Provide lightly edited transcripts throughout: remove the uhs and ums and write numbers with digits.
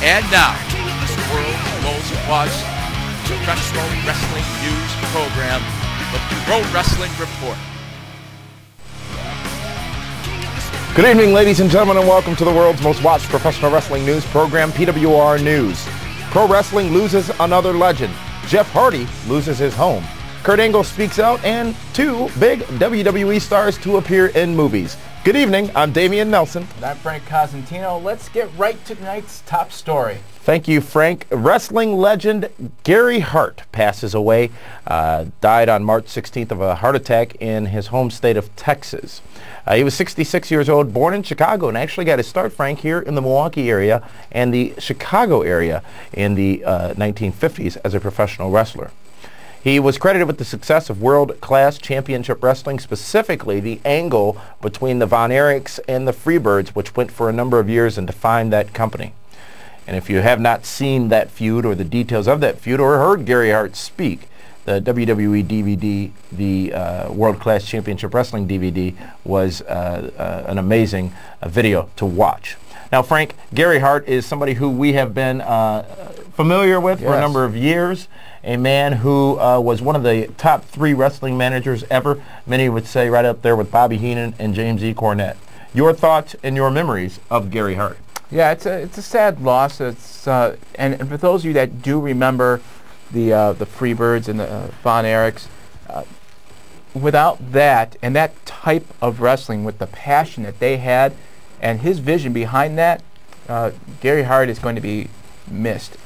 And now, the world's most watched professional wrestling news program, the Pro Wrestling Report. Good evening, ladies and gentlemen, and welcome to the world's most watched professional wrestling news program, PWR News. Pro wrestling loses another legend. Jeff Hardy loses his home. Kurt Angle speaks out, and two big WWE stars to appear in movies. Good evening, I'm Dameon Nelson. And I'm Frank Cosentino. Let's get right to tonight's top story. Thank you, Frank. Wrestling legend Gary Hart passes away, died on March 16th of a heart attack in his home state of Texas. He was 66 years old, born in Chicago, and actually got his start, Frank, here in the Milwaukee area and the Chicago area in the 1950s as a professional wrestler. He was credited with the success of world-class championship wrestling, specifically the angle between the Von Erichs and the Freebirds, which went for a number of years and defined that company. And if you have not seen that feud or the details of that feud or heard Gary Hart speak, the WWE DVD, the World Class Championship Wrestling DVD, was an amazing video to watch. Now, Frank, Gary Hart is somebody who we have been familiar with for a number of years, a man who was one of the top 3 wrestling managers ever. Many would say right up there with Bobby Heenan and James E. Cornette. Your thoughts and your memories of Gary Hart? Yeah, it's a sad loss. It's and for those of you that do remember the Freebirds and the Von Erichs, without that and that type of wrestling with the passion that they had and his vision behind that, Gary Hart is going to be missed.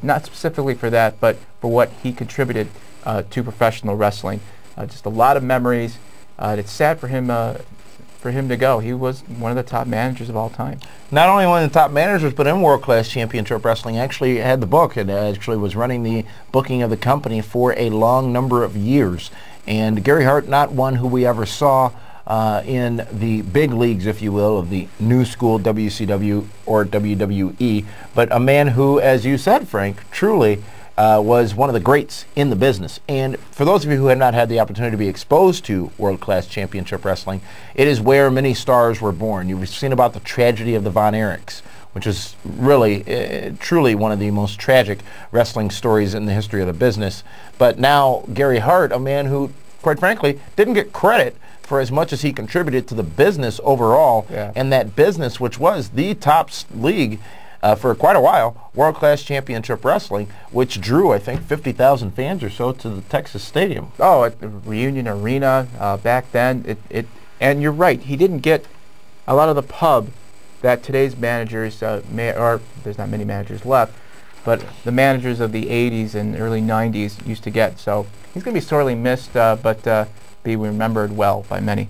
Not specifically for that, but for what he contributed to professional wrestling. Just a lot of memories. It's sad for him to go. He was one of the top managers of all time. Not only one of the top managers, but in World Class Championship Wrestling, actually had the book and actually was running the booking of the company for a long number of years. And Gary Hart, not one who we ever saw in the big leagues, if you will, of the new school WCW or WWE, but a man who, as you said, Frank, truly was one of the greats in the business. And for those of you who have not had the opportunity to be exposed to World Class Championship Wrestling, it is where many stars were born. You've seen about the tragedy of the Von Erichs, which is really, truly one of the most tragic wrestling stories in the history of the business. But now Gary Hart, a man who, quite frankly, didn't get credit for as much as he contributed to the business overall, and that business, which was the top league for quite a while, World Class Championship Wrestling, which drew, I think, 50,000 fans or so to the Texas Stadium. Oh, at the Reunion Arena back then. And you're right, he didn't get a lot of the pub that today's managers or there's not many managers left, but the managers of the 80s and early 90s used to get. So he's going to be sorely missed, but be remembered well by many.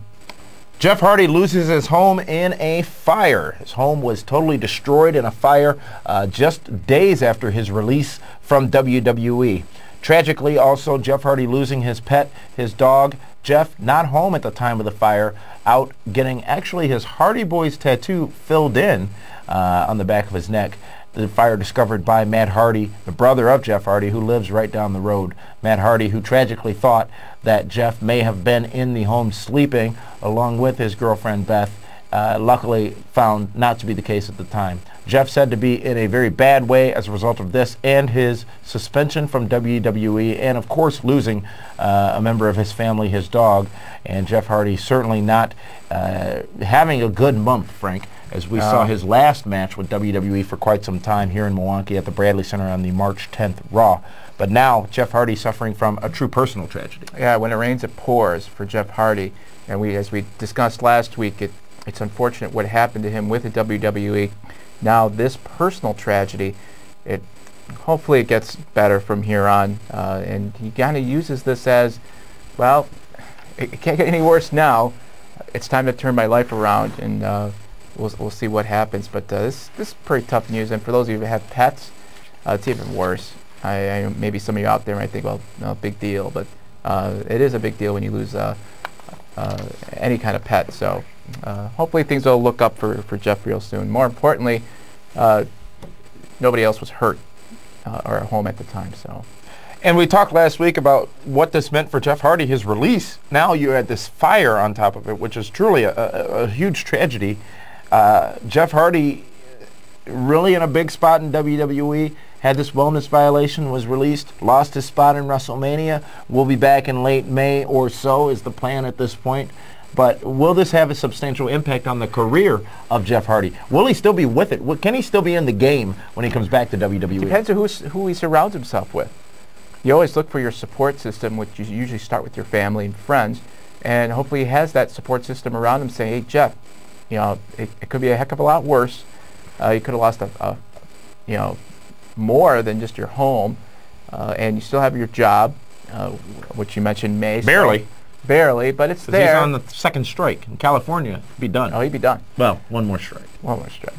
Jeff Hardy loses his home in a fire. His home was totally destroyed in a fire just days after his release from WWE. Tragically, also, Jeff Hardy losing his pet, his dog. Jeff, not home at the time of the fire, out getting actually his Hardy Boys tattoo filled in on the back of his neck. The fire discovered by Matt Hardy, the brother of Jeff Hardy, who lives right down the road. Matt Hardy, who tragically thought that Jeff may have been in the home sleeping along with his girlfriend Beth, luckily found not to be the case at the time. Jeff said to be in a very bad way as a result of this and his suspension from WWE, and of course losing a member of his family, his dog. And Jeff Hardy certainly not having a good month, Frank, as we saw his last match with WWE for quite some time here in Milwaukee at the Bradley Center on the March 10th Raw. But now Jeff Hardy suffering from a true personal tragedy. Yeah, when it rains, it pours for Jeff Hardy. And as we discussed last week, it's unfortunate what happened to him with the WWE. Now this personal tragedy, hopefully it gets better from here on. And he kind of uses this as, well, it can't get any worse now. It's time to turn my life around, and we'll see what happens. But this is pretty tough news. And for those of you who have pets, it's even worse. I maybe some of you out there might think, well, no big deal, but it is a big deal when you lose any kind of pet. So hopefully things will look up for Jeff real soon. More importantly, nobody else was hurt or at home at the time. So. And we talked last week about what this meant for Jeff Hardy, his release. Now you had this fire on top of it, which is truly a huge tragedy. Jeff Hardy really in a big spot in WWE, had this wellness violation, was released, lost his spot in WrestleMania. Will be back in late May or so is the plan at this point. But will this have a substantial impact on the career of Jeff Hardy? Will he still be with it? Can he still be in the game when he comes back to WWE? Depends on who he surrounds himself with. You always look for your support system, which you usually start with your family and friends, and hopefully he has that support system around him saying, hey, Jeff, you know, it could be a heck of a lot worse. You could have lost you know, more than just your home, and you still have your job, which you mentioned May. Barely. Barely, but it's there. He's on the second strike in California. He'd be done. Oh, he'd be done. Well, one more strike. One more strike.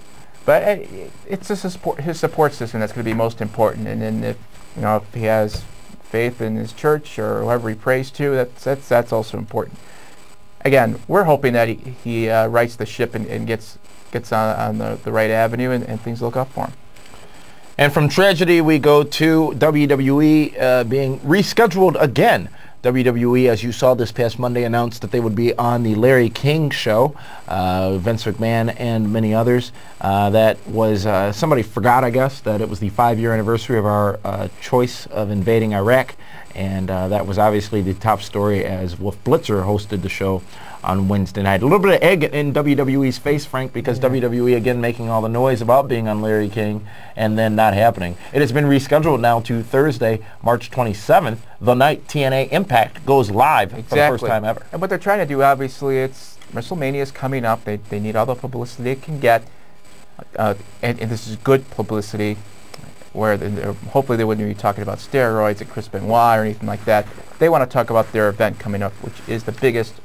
But it's his support system that's going to be most important. And then if he has faith in his church or whoever he prays to, that's also important. Again, we're hoping that he rights the ship and gets on the right avenue and things look up for him. And from tragedy, we go to WWE being rescheduled again. WWE, as you saw this past Monday, announced that they would be on the Larry King show. Vince McMahon and many others. That was, somebody forgot, I guess, that it was the 5-year anniversary of our choice of invading Iraq. And that was obviously the top story as Wolf Blitzer hosted the show on Wednesday night. A little bit of egg in WWE's face, Frank, because WWE again making all the noise about being on Larry King and then not happening. It has been rescheduled now to Thursday, March 27th, the night TNA Impact goes live for the first time ever. And what they're trying to do, obviously, it's WrestleMania is coming up. They need all the publicity they can get, and this is good publicity, where hopefully they wouldn't be talking about steroids and Chris Benoit or anything like that. They want to talk about their event coming up, which is the biggest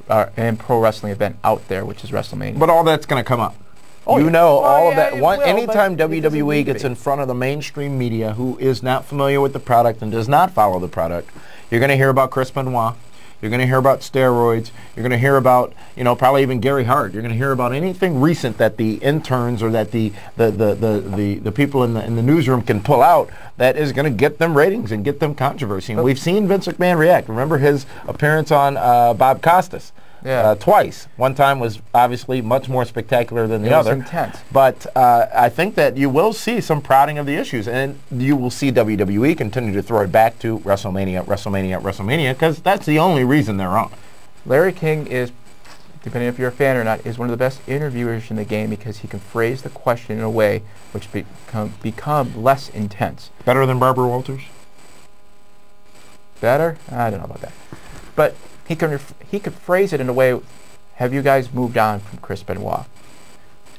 and pro wrestling event out there, which is WrestleMania. But all that's going to come up. Oh, you know, all of yeah, that. Anytime WWE gets in front of the mainstream media who is not familiar with the product and does not follow the product, you're going to hear about Chris Benoit. You're going to hear about steroids. You're going to hear about, probably even Gary Hart. You're going to hear about anything recent that the interns or that the people in the newsroom can pull out that is going to get them ratings and get them controversy. And we've seen Vince McMahon react. Remember his appearance on Bob Costas? Twice. One time was obviously much more spectacular than the other. It was intense. But I think that you will see some prodding of the issues, and you will see WWE continue to throw it back to WrestleMania, WrestleMania, WrestleMania, because that's the only reason they're on. Larry King is, depending if you're a fan or not, is one of the best interviewers in the game because he can phrase the question in a way which become less intense. Better than Barbara Walters? Better? I don't know about that. But he could phrase it in a way, have you guys moved on from Chris Benoit?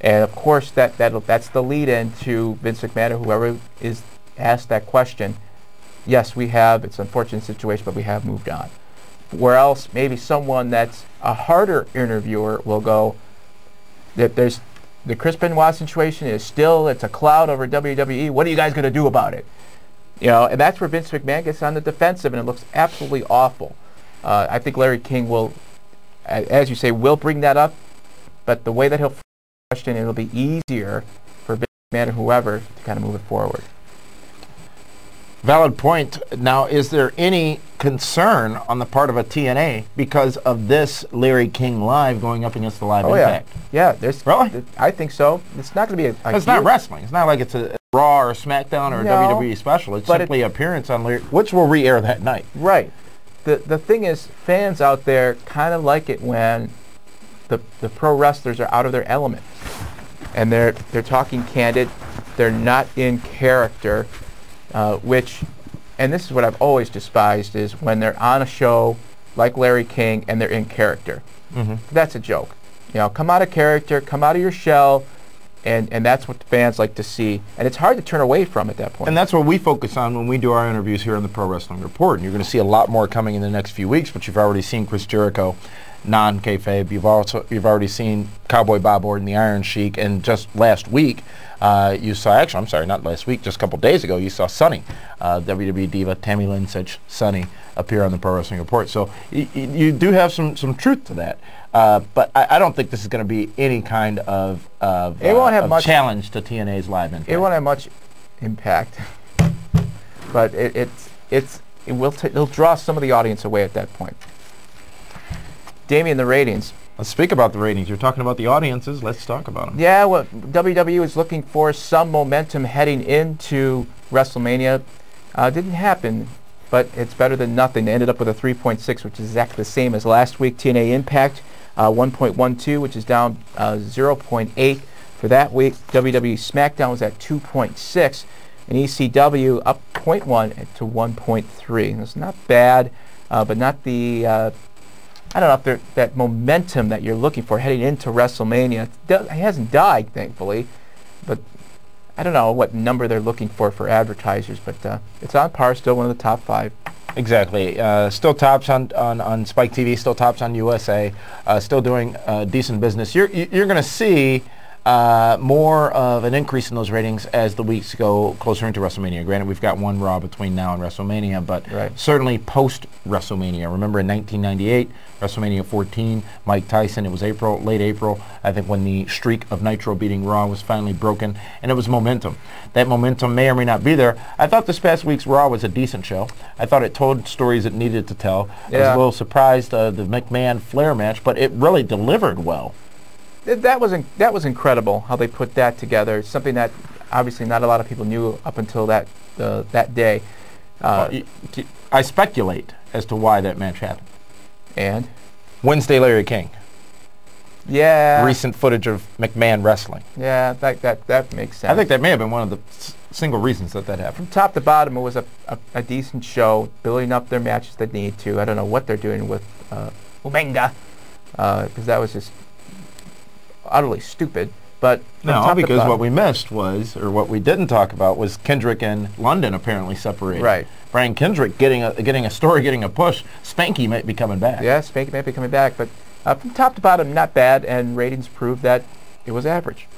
And of course that's the lead in to Vince McMahon or whoever is asked that question. Yes, we have. It's an unfortunate situation, but we have moved on. Where else maybe someone that's a harder interviewer will go, that there's the Chris Benoit situation is still, it's a cloud over WWE. What are you guys going to do about it? And that's where Vince McMahon gets on the defensive, and it looks absolutely awful. I think Larry King will, as you say, will bring that up, but the way that he'll question it, it'll be easier for Vince McMahon or whoever to kind of move it forward. Valid point. Now, is there any concern on the part of a TNA because of this Larry King live going up against the Live Impact? Yeah. There's really? I think so. It's not going to be it's not wrestling. It's not like it's a Raw or a SmackDown or a WWE special. It's simply an appearance on Larry, which will re-air that night. Right. The thing is, fans out there kind of like it when the pro wrestlers are out of their element and they're talking candid. They're not in character. And this is what I've always despised, is when they're on a show like Larry King and they're in character. That's a joke. Come out of character, come out of your shell, and that's what the fans like to see. And it's hard to turn away from at that point. And that's what we focus on when we do our interviews here on the Pro Wrestling Report. And you're going to see a lot more coming in the next few weeks, but you've already seen Chris Jericho, non-kayfabe. You've already seen Cowboy Bob Orton, the Iron Sheik, and just last week, you saw, actually, I'm sorry, not last week, just a couple days ago, you saw Sunny, WWE diva Tammy Lynn Sitch, Sunny, appear on the Pro Wrestling Report. So you do have some truth to that. But I don't think this is going to be any kind of challenge to TNA's Live Impact. It won't have much impact, but it'll draw some of the audience away at that point. Dameon, the ratings. Let's speak about the ratings. You're talking about the audiences. Let's talk about them. Yeah, well, WWE is looking for some momentum heading into WrestleMania. Didn't happen, but it's better than nothing. They ended up with a 3.6, which is exactly the same as last week. TNA Impact, 1.12, which is down 0.8 for that week. WWE SmackDown was at 2.6, and ECW up 0.1 to 1.3. It's not bad, but not the... I don't know if that momentum that you're looking for heading into WrestleMania. It hasn't died, thankfully, but I don't know what number they're looking for advertisers, but it's on par, still one of the top 5. Exactly. Still tops on Spike TV, still tops on USA, still doing decent business. You're going to see more of an increase in those ratings as the weeks go closer into WrestleMania. Granted, we've got one Raw between now and WrestleMania, but certainly post-WrestleMania. Remember in 1998, WrestleMania 14, Mike Tyson, it was late April, I think, when the streak of Nitro beating Raw was finally broken, and it was momentum. That momentum may or may not be there. I thought this past week's Raw was a decent show. I thought it told stories it needed to tell. I was a little surprised the McMahon-Flair match, but it really delivered well. That was incredible how they put that together. It's something that obviously not a lot of people knew up until that day. I speculate as to why that match happened. And Wednesday Larry King. Yeah. Recent footage of McMahon wrestling. Yeah, that makes sense. I think that may have been one of the single reasons that happened. From top to bottom, it was a decent show, building up their matches they need to. I don't know what they're doing with Umenga, because that was just utterly stupid. But no, because what we missed was, or what we didn't talk about, was Kendrick and London apparently separated. Right. Brian Kendrick getting a story, getting a push. Spanky might be coming back. Yeah, Spanky might be coming back, but from top to bottom, not bad, and ratings prove that it was average.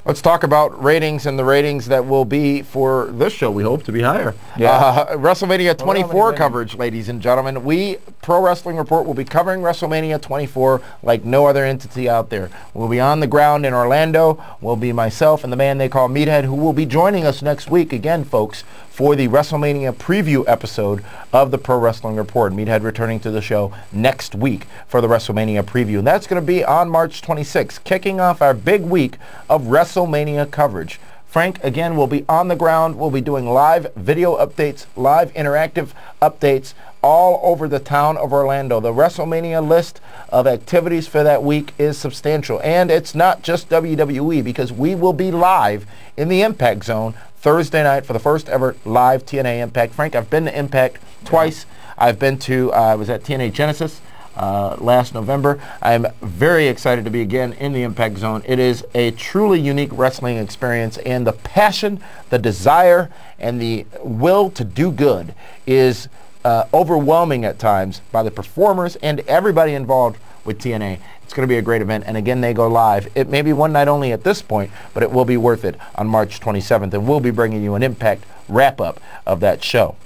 Let's talk about ratings, and the ratings that will be for this show, we hope to be higher. Yeah. WrestleMania 24 coverage, ladies and gentlemen. We, Pro Wrestling Report, will be covering WrestleMania 24 like no other entity out there. We'll be on the ground in Orlando. We'll be myself and the man they call Meathead, who will be joining us next week, again, folks, for the WrestleMania preview episode of the Pro Wrestling Report. Meathead returning to the show next week for the WrestleMania preview. And that's going to be on March 26th, kicking off our big week of WrestleMania coverage. Frank, again, will be on the ground. We'll be doing live video updates, live interactive updates all over the town of Orlando. The WrestleMania list of activities for that week is substantial. And it's not just WWE, because we will be live in the Impact Zone Thursday night for the first ever live TNA Impact. Frank, I've been to Impact twice. I've been to, I was at TNA Genesis last November. I'm very excited to be again in the Impact Zone. It is a truly unique wrestling experience, and the passion, the desire, and the will to do good is overwhelming at times by the performers and everybody involved with TNA. It's going to be a great event, and again, they go live. It may be one night only at this point, but it will be worth it on March 27th, and we'll be bringing you an Impact wrap-up of that show.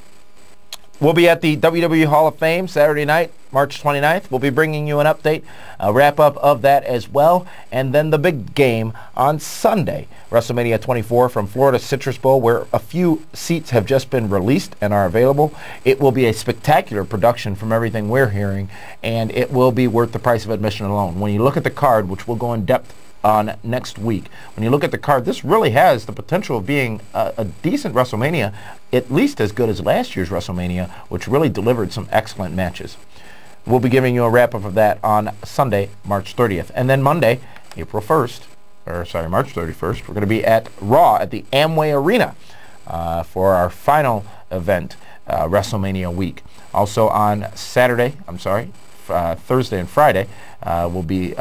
We'll be at the WWE Hall of Fame Saturday night, March 29th. We'll be bringing you an update, a wrap-up of that as well, and then the big game on Sunday, WrestleMania 24 from Florida Citrus Bowl, where a few seats have just been released and are available. It will be a spectacular production from everything we're hearing, and it will be worth the price of admission alone. When you look at the card, which we'll go in depth on next week, when you look at the card, this really has the potential of being a decent WrestleMania, at least as good as last year's WrestleMania, which really delivered some excellent matches. We'll be giving you a wrap-up of that on Sunday, March 30th. And then Monday, March 31st, we're going to be at Raw at the Amway Arena for our final event, WrestleMania week. Also on Thursday and Friday, will be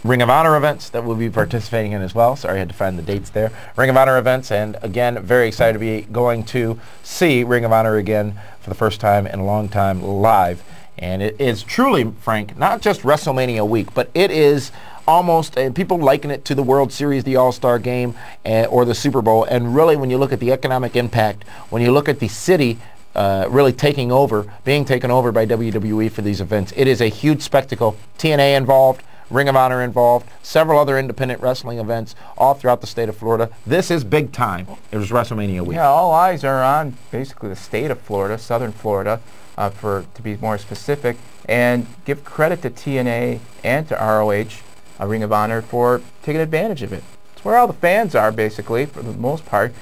Ring of Honor events that we'll be participating in as well. Sorry, I had to find the dates there. Ring of Honor events, and again, very excited to be going to see Ring of Honor again for the first time in a long time live. And it is truly, Frank, not just WrestleMania week, but it is almost, and people liken it to the World Series, the All-Star Game, or the Super Bowl. And really, when you look at the economic impact, when you look at the city really being taken over by WWE for these events, it is a huge spectacle. TNA involved, Ring of Honor involved, several other independent wrestling events all throughout the state of Florida. This is big time. It was WrestleMania week. Yeah, all eyes are on basically the state of Florida, southern Florida, to be more specific. and give credit to TNA and to ROH, Ring of Honor, for taking advantage of it. It's where all the fans are, basically, for the most part.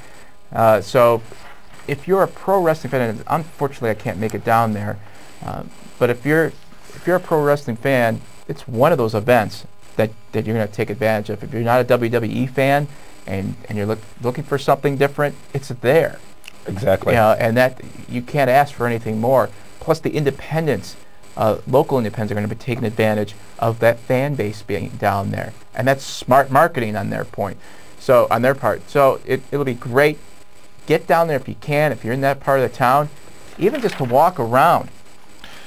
So if you're a pro wrestling fan, and unfortunately I can't make it down there, but if you're a pro wrestling fan, it's one of those events that you're going to take advantage of. If you're not a WWE fan and you're looking for something different, it's there. Exactly. You know, and that you can't ask for anything more. Plus the independents, local independents, are going to be taking advantage of that fan base being down there, and that's smart marketing on their point. So on their part, so it'll be great. Get down there if you can. If you're in that part of the town, even just to walk around.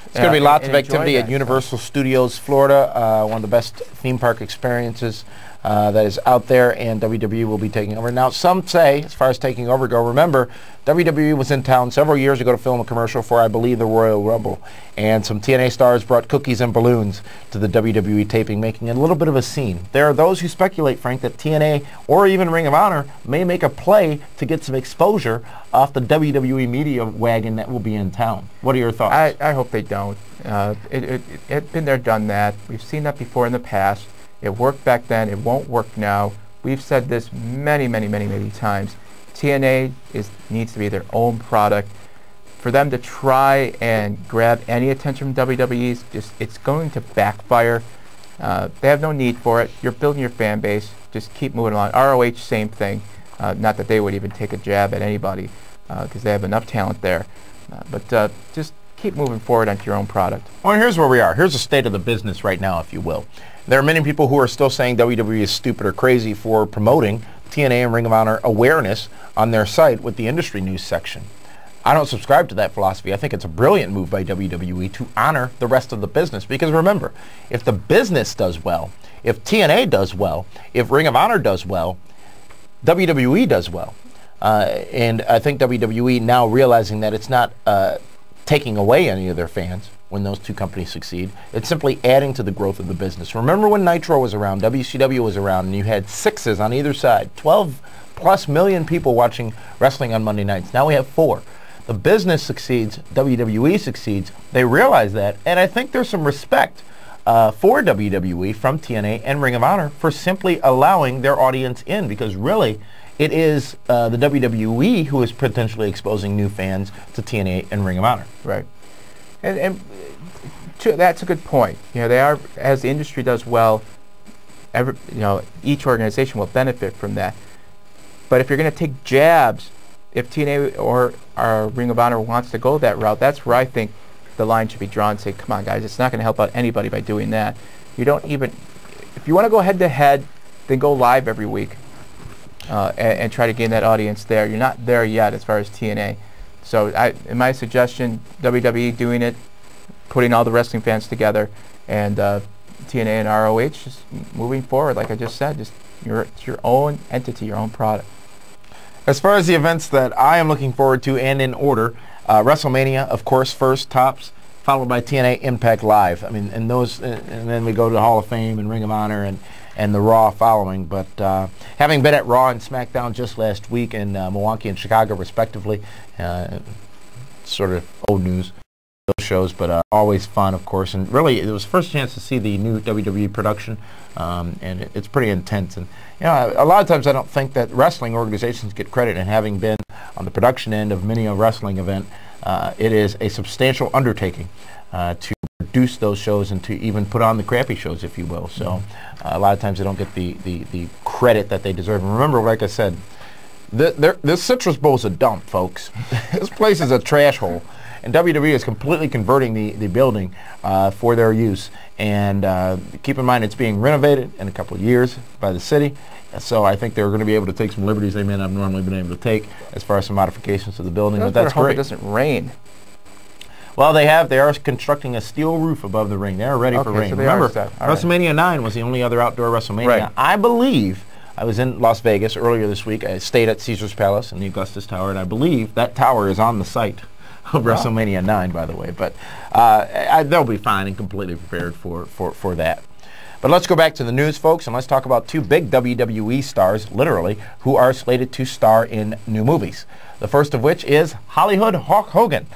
It's going to be lots of activity at Universal Studios Florida, one of the best theme park experiences that is out there, and WWE will be taking over. Now, some say, as far as taking over go, remember, WWE was in town several years ago to film a commercial for, I believe, the Royal Rumble, and some TNA stars brought cookies and balloons to the WWE taping, making it a little bit of a scene. There are those who speculate, Frank, that TNA or even Ring of Honor may make a play to get some exposure off the WWE media wagon that will be in town. What are your thoughts? I hope they don't. It's been there, done that. We've seen that before in the past. It worked back then. It won't work now. We've said this many times. TNA needs to be their own product. For them to try and grab any attention from WWE, it's going to backfire. They have no need for it. You're building your fan base. Just keep moving along. ROH, same thing. Not that they would even take a jab at anybody because they have enough talent there. But just keep moving forward onto your own product. Well, here's where we are. Here's the state of the business right now, if you will. There are many people who are still saying WWE is stupid or crazy for promoting TNA and Ring of Honor awareness on their site with the industry news section. I don't subscribe to that philosophy. I think it's a brilliant move by WWE to honor the rest of the business. Because remember, if the business does well, if TNA does well, if Ring of Honor does well, WWE does well. And I think WWE now realizing that it's not taking away any of their fans when those two companies succeed. It's simply adding to the growth of the business. Remember when Nitro was around, WCW was around, and you had sixes on either side, 12+ million people watching wrestling on Monday nights. Now we have 4. The business succeeds, WWE succeeds. They realize that, and I think there's some respect for WWE from TNA and Ring of Honor for simply allowing their audience in, because really it is the WWE who is potentially exposing new fans to TNA and Ring of Honor. Right. And that's a good point. You know, they are, as the industry does well, each organization will benefit from that. But if you're going to take jabs, if TNA or Ring of Honor wants to go that route, that's where I think the line should be drawn. Say, come on, guys, it's not going to help out anybody by doing that. You don't even, if you want to go head-to-head, then go live every week and try to gain that audience there. You're not there yet as far as TNA. So in my suggestion, WWE doing it, putting all the wrestling fans together, and TNA and ROH just moving forward, like I just said, it's your own entity, your own product. As far as the events that I am looking forward to, and in order, WrestleMania, of course, first, tops, followed by TNA Impact Live. I mean, and then we go to the Hall of Fame and Ring of Honor and the Raw following. But having been at Raw and SmackDown just last week in Milwaukee and Chicago, respectively, sort of old news, those shows, but always fun, of course. And really, it was the first chance to see the new WWE production, and it's pretty intense. And a lot of times I don't think that wrestling organizations get credit. And having been on the production end of many a wrestling event, it is a substantial undertaking to produce those shows and to even put on the crappy shows, if you will. So a lot of times they don't get the credit that they deserve. And remember, like I said, this Citrus Bowl is a dump, folks. This place is a trash hole. And WWE is completely converting the building for their use. And keep in mind, it's being renovated in a couple of years by the city. So I think they're going to be able to take some liberties they may not have normally been able to take as far as some modifications to the building. But that's great. It doesn't rain. Well, they are constructing a steel roof above the ring. They're ready for rain. So remember, WrestleMania 9 was the only other outdoor WrestleMania. Right. I believe, I was in Las Vegas earlier this week. I stayed at Caesar's Palace in the Augustus Tower, and I believe that tower is on the site of WrestleMania 9, by the way. But they'll be fine and completely prepared for that. But let's go back to the news, folks, and let's talk about two big WWE stars, literally, who are slated to star in new movies. The first of which is Hollywood Hulk Hogan.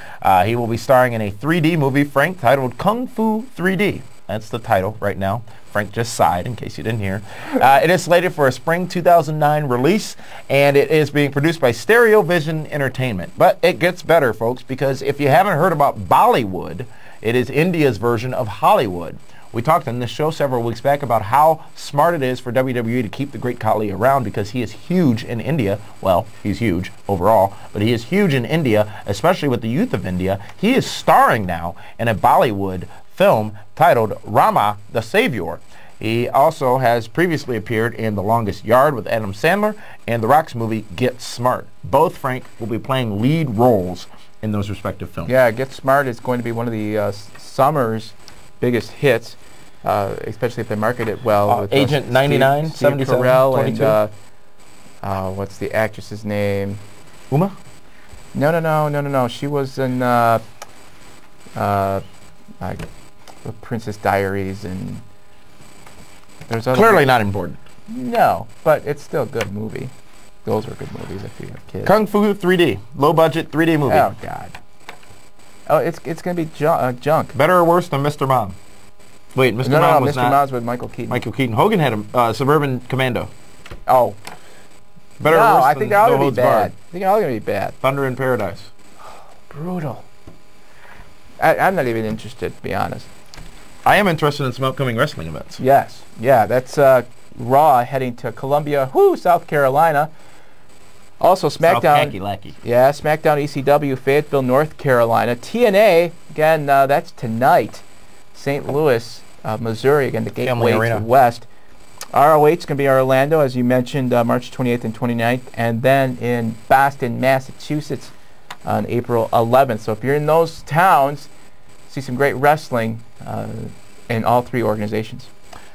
He will be starring in a 3D movie, Frank, titled Kung Fu 3D. That's the title right now. Frank just sighed, in case you didn't hear. It is slated for a spring 2009 release, and it is being produced by Stereo Vision Entertainment. But it gets better, folks, because if you haven't heard about Bollywood, it is India's version of Hollywood. We talked on this show several weeks back about how smart it is for WWE to keep the Great Khali around because he is huge in India. Well, he's huge overall, but he is huge in India, especially with the youth of India. He is starring now in a Bollywood film titled Rama the Savior. He also has previously appeared in The Longest Yard with Adam Sandler and The Rock's movie Get Smart. Both, Frank, will be playing lead roles in those respective films. Yeah, Get Smart is going to be one of the summer's biggest hits, especially if they market it well. With Agent 99, Steve 77, Carell 22. And what's the actress's name? Uma? No. She was in The Princess Diaries, and there's other Clearly not important. No, but it's still a good movie. Those were good movies if you have kids. Kung Fu 3D, low budget 3D movie. Oh God. Oh, it's gonna be junk. Better or worse than Mr. Mom? Wait, Mr. Mom was Mr. Mom's with Michael Keaton. Michael Keaton. Hogan had a Suburban Commando. Oh. Better or No, worse I than think they're all No gonna be Holds bad. Barred? I think they're all gonna be bad. Thunder in Paradise. Brutal. I'm not even interested, to be honest. I am interested in some upcoming wrestling events. Yes. Yeah, that's Raw heading to Columbia, South Carolina. Also, SmackDown. South Kankakee. Yeah, SmackDown ECW, Fayetteville, North Carolina. TNA, again, that's tonight. St. Louis, Missouri, again, the gateway to the West. ROH is going to be Orlando, as you mentioned, March 28th and 29th. And then in Boston, Massachusetts on April 11th. So if you're in those towns, see some great wrestling in all three organizations.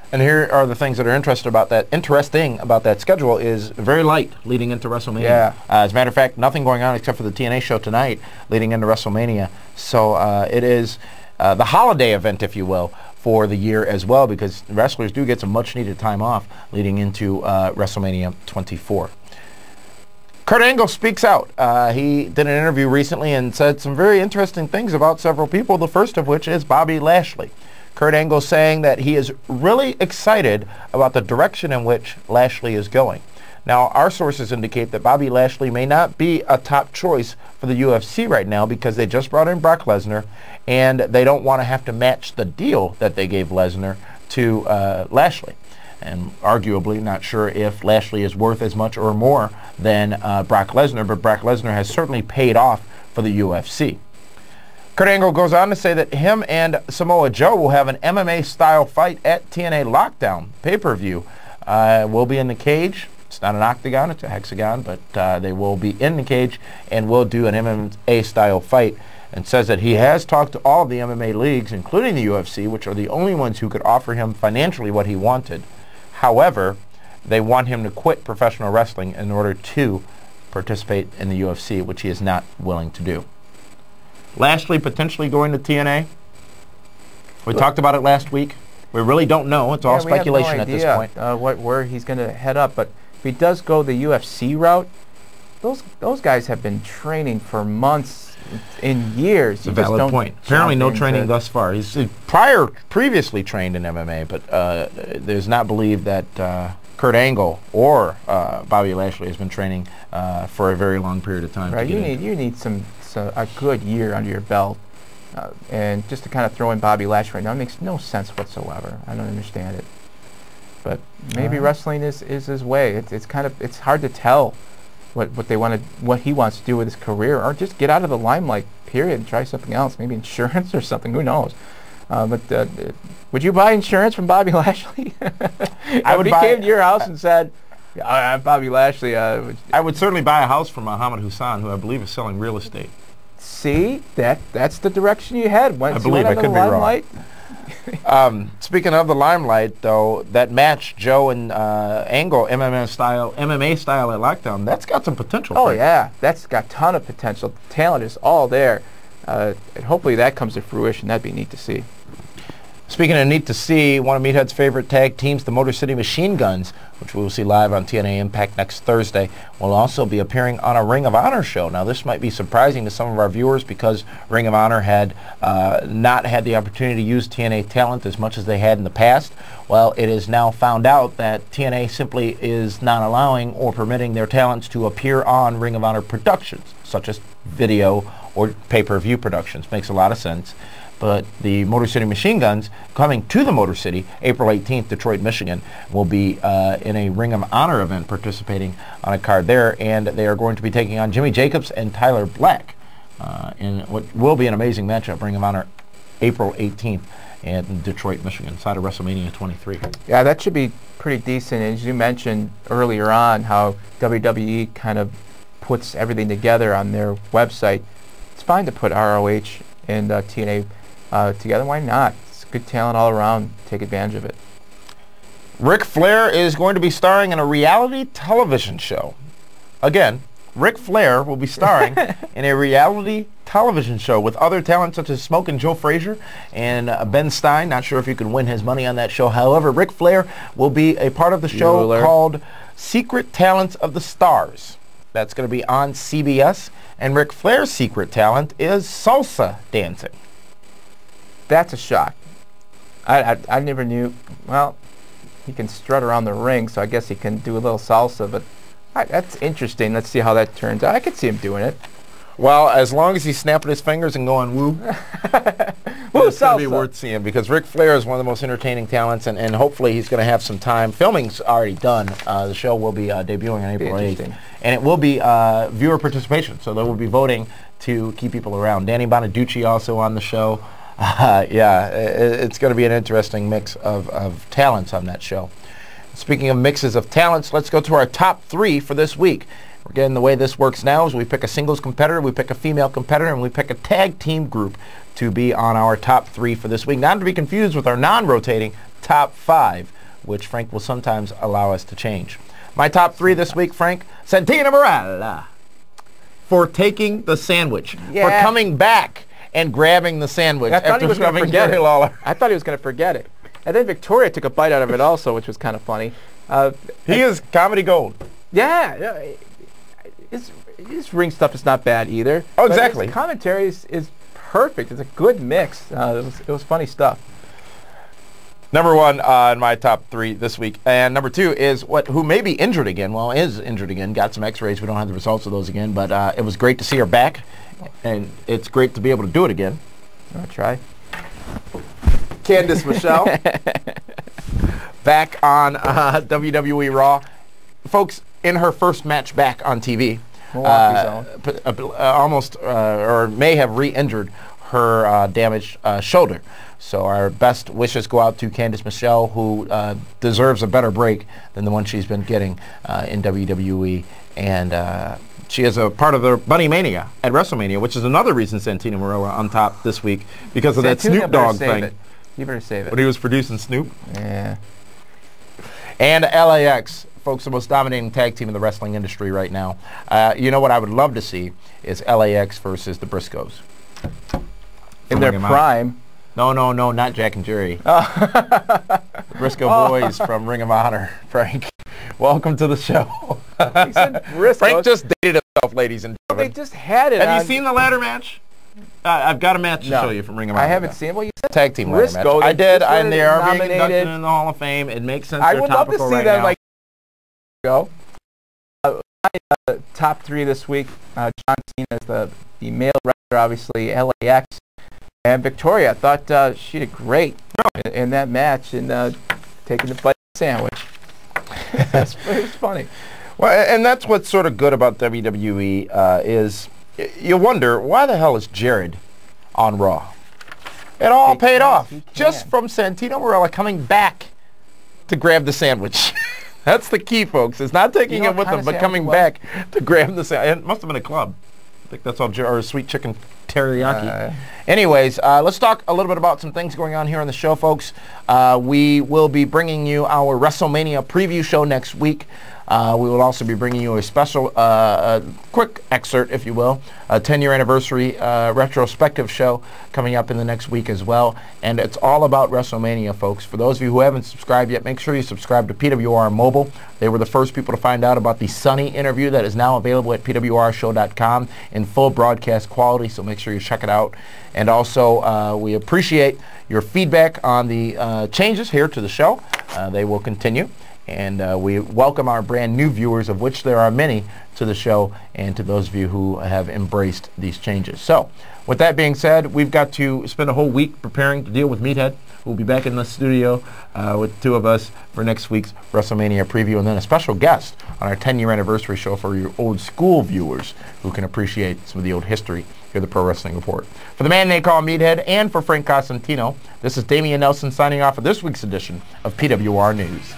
And here are the things that are interesting about that schedule is very light leading into WrestleMania. Yeah. As a matter of fact, nothing going on except for the TNA show tonight leading into WrestleMania. So it is the holiday event, if you will, for the year as well, because wrestlers do get some much-needed time off leading into WrestleMania 24. Kurt Angle speaks out. He did an interview recently and said some very interesting things about several people, the first of which is Bobby Lashley. Kurt Angle saying that he is really excited about the direction in which Lashley is going. Now, our sources indicate that Bobby Lashley may not be a top choice for the UFC right now because they just brought in Brock Lesnar, and they don't want to have to match the deal that they gave Lesnar to Lashley. And arguably, not sure if Lashley is worth as much or more than Brock Lesnar, but Brock Lesnar has certainly paid off for the UFC. Kurt Angle goes on to say that him and Samoa Joe will have an MMA-style fight at TNA Lockdown pay-per-view. We'll be in the cage. It's not an octagon, it's a hexagon, but they will be in the cage and will do an MMA-style fight, and says that he has talked to all of the MMA leagues, including the UFC, which are the only ones who could offer him financially what he wanted. However, they want him to quit professional wrestling in order to participate in the UFC, which he is not willing to do. Lashley potentially going to TNA. We talked about it last week. We really don't know. It's all speculation at this point. Where he's going to head up. But if he does go the UFC route, those guys have been training for months, in years. It's a valid point. Apparently no training thus far. He's previously trained in MMA, but there's not believed that Kurt Angle or Bobby Lashley has been training for a very long period of time. Right. You need a good year under your belt, and just to kind of throw in Bobby Lashley right now, it makes no sense whatsoever. I don't understand it. But maybe wrestling is his way. It's hard to tell what he wants to do with his career, or just get out of the limelight, period, and try something else, maybe insurance or something. Who knows? But would you buy insurance from Bobby Lashley? If he came to your house and said, "I'm Bobby Lashley," I would certainly buy a house from Muhammad Hassan, who I believe is selling real estate. See, that's the direction you head. I believe I could be wrong. Speaking of the limelight, though, that match, Joe and Angle, MMA style at Lockdown, that's got some potential. Oh yeah, that's got a ton of potential. The talent is all there, and hopefully that comes to fruition. That'd be neat to see. Speaking of neat to see, one of Meathead's favorite tag teams, the Motor City Machine Guns, which we will see live on TNA Impact next Thursday, will also be appearing on a Ring of Honor show. Now, this might be surprising to some of our viewers because Ring of Honor had not had the opportunity to use TNA talent as much as they had in the past. Well, it is now found out that TNA simply is not allowing or permitting their talents to appear on Ring of Honor productions, such as video or pay-per-view productions. Makes a lot of sense. But the Motor City Machine Guns coming to the Motor City April 18th, Detroit, Michigan, will be in a Ring of Honor event participating on a card there, and they are going to be taking on Jimmy Jacobs and Tyler Black in what will be an amazing matchup, Ring of Honor April 18th in Detroit, Michigan, side of WrestleMania 23. Yeah, that should be pretty decent. As you mentioned earlier on, how WWE kind of puts everything together on their website. It's fine to put ROH and TNA together. Why not? It's good talent all around. Take advantage of it. Ric Flair is going to be starring in a reality television show. Again, Ric Flair will be starring in a reality television show with other talent such as Smoke and Joe Frazier and Ben Stein. Not sure if you can win his money on that show. However, Ric Flair will be a part of the show called Secret Talents of the Stars. That's going to be on CBS. And Ric Flair's secret talent is salsa dancing. That's a shock. I never knew. Well, he can strut around the ring, so I guess he can do a little salsa, but that's interesting. Let's see how that turns out. I could see him doing it. Well, as long as he's snapping his fingers and going woo, it's going to be worth seeing because Ric Flair is one of the most entertaining talents, and hopefully he's going to have some time. Filming's already done. The show will be debuting on April 8th, and it will be viewer participation, so they will be voting to keep people around. Danny Bonaducci also on the show. Yeah, it's going to be an interesting mix of talents on that show. Speaking of mixes of talents, let's go to our top 3 for this week. Again, the way this works now is we pick a singles competitor, we pick a female competitor, and we pick a tag team group to be on our top 3 for this week. Not to be confused with our non-rotating top 5, which Frank will sometimes allow us to change. My top 3 this week, Frank, Santino Marella for taking the sandwich, for coming back and grabbing the sandwich after shoving Jerry Lawler. I thought he was going to forget it. And then Victoria took a bite out of it also, which was kind of funny. He is comedy gold. Yeah. His ring stuff is not bad either. Oh, exactly. His commentary is perfect. It's a good mix. It was funny stuff. Number 1 in my top 3 this week. And number 2 is who may be injured again. Well, is injured again. Got some x-rays. We don't have the results of those again. But it was great to see her back. And it's great to be able to do it again. I'll try. Candice Michelle. Back on WWE Raw. Folks, in her first match back on TV, almost or may have re-injured her damaged shoulder. So our best wishes go out to Candice Michelle, who deserves a better break than the one she's been getting in WWE. And she is a part of the Bunny Mania at WrestleMania, which is another reason Santino Marella on top this week because of that Snoop Dogg thing. You better save it. When he was producing Snoop. Yeah. And LAX. Folks, the most dominating tag team in the wrestling industry right now. You know what I would love to see is LAX versus the Briscoes. In their prime. No, not Jack and Jerry. Briscoe boys from Ring of Honor. Frank, welcome to the show. Frank just dated himself, ladies and gentlemen. They just had it. Have you seen the ladder match? I've got a match to show you from Ring of Honor. I haven't seen it. Well, you said tag team ladder match. I did, and they are being inducted in the Hall of Fame. It makes sense. I would love to see them like go. My top 3 this week: John Cena as the male wrestler, obviously LAX, and Victoria. I thought she did great in that match and taking the bite of the sandwich. It was funny. Well, and that's what's sort of good about WWE is you wonder why the hell is Jared on Raw? It all paid off just from Santino Marella coming back to grab the sandwich. That's the key, folks. It's not taking it with him, but coming back to grab the sandwich. It must have been a club. I think that's all. Or Sweet Chicken teriyaki. Anyways, let's talk a little bit about some things going on here on the show, folks. We will be bringing you our WrestleMania preview show next week. We will also be bringing you a special, quick excerpt, if you will, a 10-year anniversary retrospective show coming up in the next week as well. And it's all about WrestleMania, folks. For those of you who haven't subscribed yet, make sure you subscribe to PWR Mobile. They were the first people to find out about the Sunny interview that is now available at pwrshow.com in full broadcast quality, so make sure you check it out. And also, we appreciate your feedback on the changes here to the show. They will continue. And we welcome our brand new viewers, of which there are many, to the show, and to those of you who have embraced these changes. So, with that being said, we've got to spend a whole week preparing to deal with Meathead. We'll be back in the studio with two of us for next week's WrestleMania preview, and then a special guest on our 10-year anniversary show for your old school viewers who can appreciate some of the old history here at the Pro Wrestling Report. For the man they call Meathead, and for Frank Cosentino, this is Dameon Nelson signing off for this week's edition of PWR News.